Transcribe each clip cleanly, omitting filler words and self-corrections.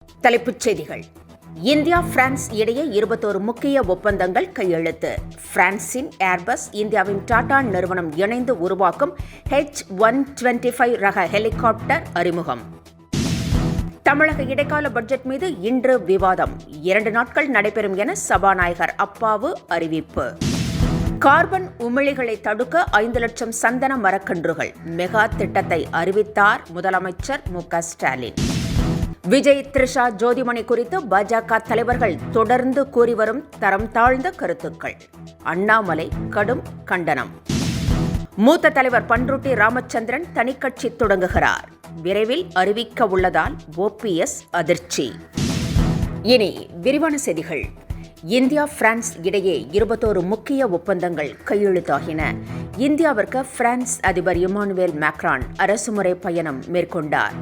தலைப்புச் செய்திகள். India France இடையே 21 முக்கிய ஒப்பந்தங்கள் கையெழுத்து. பிரான்சின் ஏர்பஸ், இந்தியாவின் டாடா நிறுவனம் இணைந்து உருவாக்கும் H125 ரக ஹெலிகாப்டர் அறிமுகம். தமிழக இடைக்கால பட்ஜெட் மீது இன்று விவாதம். 2 நாட்கள் நடைபெறும் என சபாநாயகர் அப்பாவு அறிவிப்பு. கார்பன் உமிழிகளை தடுக்க 5 லட்சம் சந்தன மரக்கன்றுகள் மெகா திட்டத்தை அறிவித்தார் முதலமைச்சர் மு.க. ஸ்டாலின். விஜய், த்ரிஷா, ஜோதிமணி குறித்து பாஜக தலைவர்கள் தொடர்ந்து கூறி வரும் தரம் தாழ்ந்த கருத்துக்கள். அண்ணாமலை கடும் கண்டனம். மூத்த தலைவர் பண்ருட்டி ராமச்சந்திரன் தனிக்கட்சி தொடங்குகிறார். விரைவில் அறிவிக்க உள்ளதால் OPS அதிர்ச்சி. இனி விரிவான செய்திகள். இந்தியா பிரான்ஸ் இடையே 21 முக்கிய ஒப்பந்தங்கள் கையெழுத்தாகின. இந்தியாவிற்கு பிரான்ஸ் அதிபர் இமானுவேல் மேக்ரான் அரசுமுறை பயணம் மேற்கொண்டார்.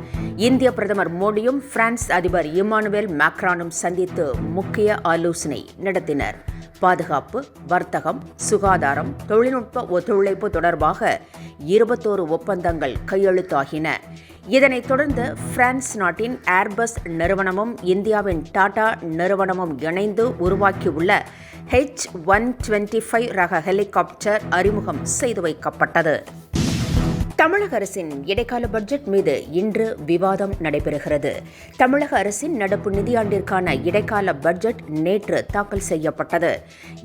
இந்திய பிரதமர் மோடியும் பிரான்ஸ் அதிபர் இமானுவேல் மேக்ரானும் சந்தித்து முக்கிய ஆலோசனை நடத்தினர். பாதுகாப்பு, வர்த்தகம், சுகாதாரம், தொழில்நுட்ப ஒத்துழைப்பு தொடர்பாக 21 ஒப்பந்தங்கள் கையெழுத்தாகின. இதனைத் தொடர்ந்து பிரான்ஸ் நாட்டின் ஏர்பஸ் நிறுவனமும் இந்தியாவின் டாடா நிறுவனமும் இணைந்து உருவாக்கியுள்ள H125 ரக ஹெலிகாப்டர் அறிமுகம் செய்து வைக்கப்பட்டது. தமிழக அரசின் இடைக்கால பட்ஜெட் மீது இன்று விவாதம் நடைபெறுகிறது. தமிழக அரசின் நடப்பு நிதியாண்டிற்கான இடைக்கால பட்ஜெட் நேற்று தாக்கல் செய்யப்பட்டது.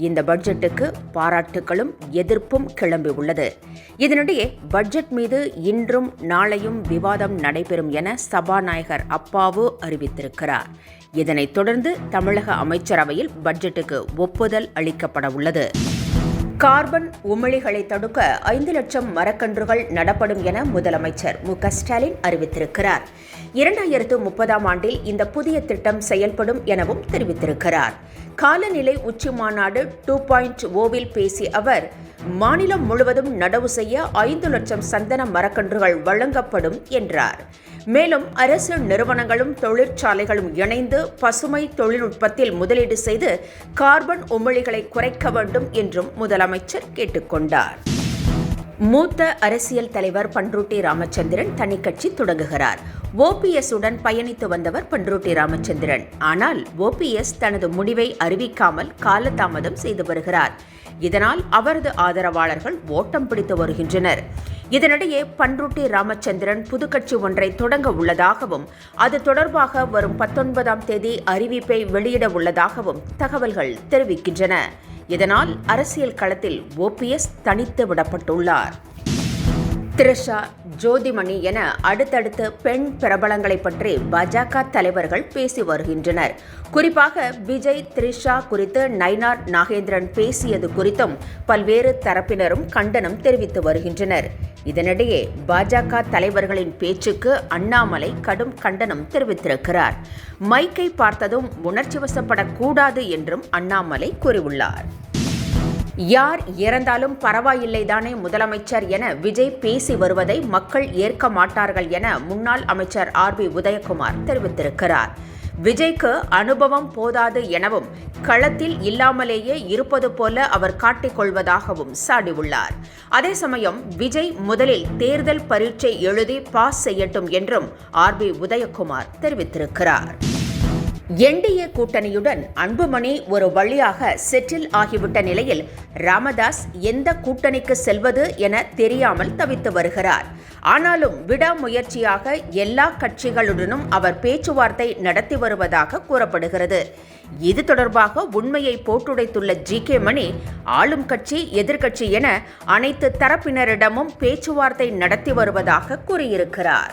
இந்த பட்ஜெட்டுக்கு பாராட்டுகளும் எதிர்ப்பும் கிளம்பியுள்ளது. இதனிடையே பட்ஜெட் மீது இன்றும் நாளையும் விவாதம் நடைபெறும் என சபாநாயகர் அப்பாவு அறிவித்திருக்கிறார். இதனைத் தொடர்ந்து தமிழக அமைச்சரவையில் பட்ஜெட்டுக்கு ஒப்புதல் அளிக்கப்பட உள்ளது. கார்பன் உமிழிகளை தடுக்க 5 லட்சம் மரக்கன்றுகள் நடப்படும் என முதலமைச்சர் மு.க. ஸ்டாலின் அறிவித்திருக்கிறார். 2030ஆம் ஆண்டில் இந்த புதிய திட்டம் செயல்படும் எனவும் தெரிவித்திருக்கிறார். காலநிலை உச்சி மாநாடு 2.0வில் பேசிய அவர், மாநிலம் முழுவதும் நடவு செய்ய 5 லட்சம் சந்தன மரக்கன்றுகள் வழங்கப்படும் என்றார். மேலும் அரசு நிறுவனங்களும் தொழிற்சாலைகளும் இணைந்து பசுமை தொழில்நுட்பத்தில் முதலீடு செய்து கார்பன் உமிழிகளை குறைக்க வேண்டும் என்றும் முதலமைச்சர் கேட்டுக்கொண்டார். மூத்த அரசியல் தலைவர் பண்ருட்டி ராமச்சந்திரன் தனிக்கட்சி தொடங்குகிறார். OPS உடன் பயணித்து வந்தவர் பண்ருட்டி ராமச்சந்திரன். ஆனால் OPS தனது முடிவை அறிவிக்காமல் காலதாமதம் செய்து வருகிறார். இதனால் அவரது ஆதரவாளர்கள் ஓட்டம் பிடித்து வருகின்றனர். இதனிடையே பண்ருட்டி ராமச்சந்திரன் புதுக்கட்சி ஒன்றை தொடங்க உள்ளதாகவும் அது தொடர்பாக வரும் 19ஆம் தேதி அறிவிப்பை வெளியிட உள்ளதாகவும் தகவல்கள் தெரிவிக்கின்றன. இதனால் அரசியல் களத்தில் OPS தனித்து விடப்பட்டுள்ளார். த்ரிஷா, ஜோதிமணி என அடுத்தடுத்து பெண் பிரபலங்களை பற்றி பாஜக தலைவர்கள் பேசி வருகின்றனர். குறிப்பாக விஜய், த்ரிஷா குறித்து நயினார் நாகேந்திரன் பேசியது குறித்தும் பல்வேறு தரப்பினரும் கண்டனம் தெரிவித்து வருகின்றனர். இதனிடையே பாஜக தலைவர்களின் பேச்சுக்கு அண்ணாமலை கடும் கண்டனம் தெரிவித்திருக்கிறார். மைக்கை பார்த்ததும் உணர்ச்சி வசப்படக்கூடாது என்றும் அண்ணாமலை கூறியுள்ளார். யார் இறந்தாலும் பரவாயில்லைதானே முதலமைச்சர் என விஜய் பேசி வருவதை மக்கள் ஏற்க மாட்டார்கள் என முன்னாள் அமைச்சர் RB உதயகுமார் தெரிவித்திருக்கிறார். விஜய்க்கு அனுபவம் போதாது எனவும் களத்தில் இல்லாமலேயே இருப்பது போல அவர் காட்டிக்கொள்வதாகவும் சாடியுள்ளார். அதே சமயம் விஜய் முதலில் தேர்தல் பரீட்சை எழுதி பாஸ் செய்யட்டும் என்றும் RB உதயகுமார் தெரிவித்திருக்கிறார். NDA கூட்டணியுடன் அன்புமணி ஒரு வழியாக செட்டில் ஆகிவிட்ட நிலையில் ராமதாஸ் எந்த கூட்டணிக்கு செல்வது என தெரியாமல் தவித்து வருகிறார். ஆனாலும் விடாமுயற்சியாக எல்லா கட்சிகளுடனும் அவர் பேச்சுவார்த்தை நடத்தி வருவதாக கூறப்படுகிறது. இது தொடர்பாக உண்மையை போட்டுடைத்துள்ள GK மணி, ஆளும் கட்சி, எதிர்க்கட்சி என அனைத்து தரப்பினரிடமும் பேச்சுவார்த்தை நடத்தி வருவதாக கூறியிருக்கிறார்.